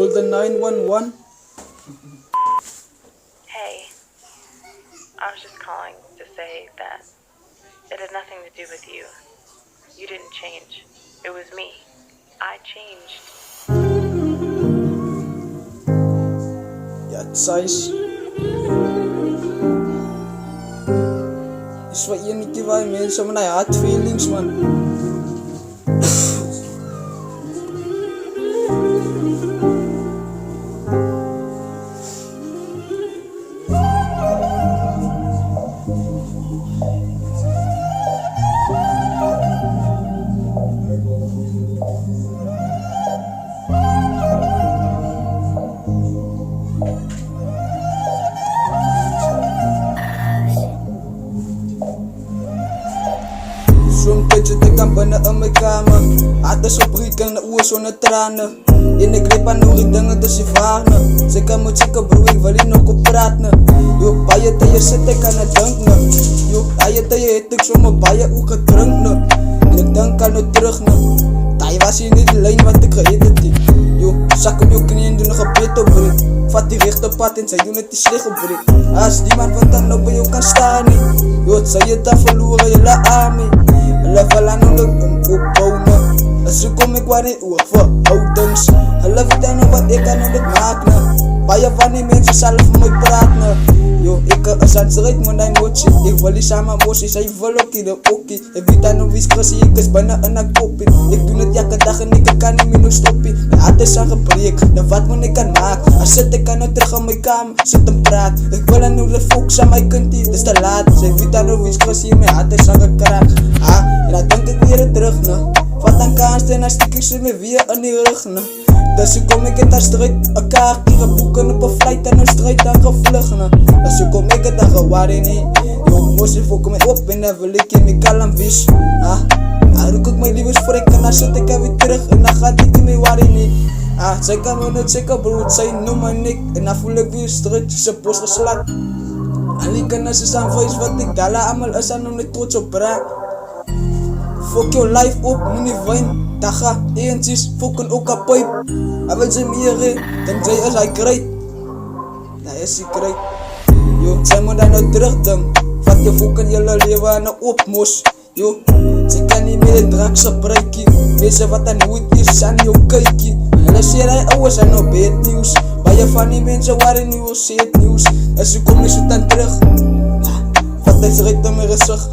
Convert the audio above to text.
call the 911. Hey, I was just calling to say that it had nothing to do with you. You didn't change. It was me. I changed. Ja, size. Is wat jy nie die waar mense met die hard feelings, man. Zo'n beetje te kan binnen in mijn kamer. Had is op riek en de oor zonder tranen. In de grip aan hoe ik dingen dus je vragen. Zeker moet zeker broer, ik wil hier nog op praten. Yo, bij je te je zit, ik kan het denken. Yo, bij je te je het, ik zomaar bij je ook gedronken. En ik denk aan het terug. Hij was hier niet de lijn wat ik geëdit heb. Yo, zak op je knieën, doe nog een beter break. Vat die rechte pad en zij doen het die slecht op break. Als die man van dan op bij jou kan staan niet. Yo, het zou je dan verloren, je laat aan me. Hulle wil aan hulle opbouwen. As ek kom ek waar nie oor verhoudings. Hulle weet dan nog wat ek kan om dit maak ne. Baie van die mense sal vir my praat ne. Yo, ek is aan strijd met die motie. Ek wil die samen moties, hy wil ook die okkie. Ek weet dan nog wie skrissie, ek is binnen in een kopie. Ek doen het elke dag en ek kan nie meer nog stoppie. My hart is aan gebreek, nou wat moet ek kan maak? As sit ek kan nou terug in my kamer, sit en praat. Ek wil dan nou de focus aan my kindie, dis te laat. Sy weet dan nog wie skrissie, my hart is aan gekraak. En dan denk ek weer terug ne. Vat aan kans en dan stik ek sy my weer in die rug ne. Dus ek kom ek het aan strijd, een kaartje geboeken op een flight en een strijd aan gevlug ne. Dus ek kom ek het aan gewaarde nie. Yo, moest jy volk my op en dan wil ek jy my kalm wees. Dan roek ek my liefdes voor ek en dan sit ek weer terug en dan gaat ek my waarde nie. Sy kan my nooit seker brood, sy noem my nek en dan voel ek weer strijd, sy bos geslaat. Al die kinders is aan vuist wat ek dala amal is aan om net trots op raak. Fok jou life op, moenie wijn. Dan ga eentjes fokken ook een pijp. Hij wil sy meer reed, dan sy is hy kruid. Hij is hy kruid. Yo, sy moet dan nou terugdink. Vat jou fokken jylle lewe aan een opmos. Yo, sy kan nie meer die drugs gebruikie. Mense wat aan nooit is aan jou kykie. Hulle sê hy ouwes aan nou bad nieuws. Baie van die mense waar nie wil sê het nieuws. As jy kom nie so dan terug. Vat hy strijd in my gezicht.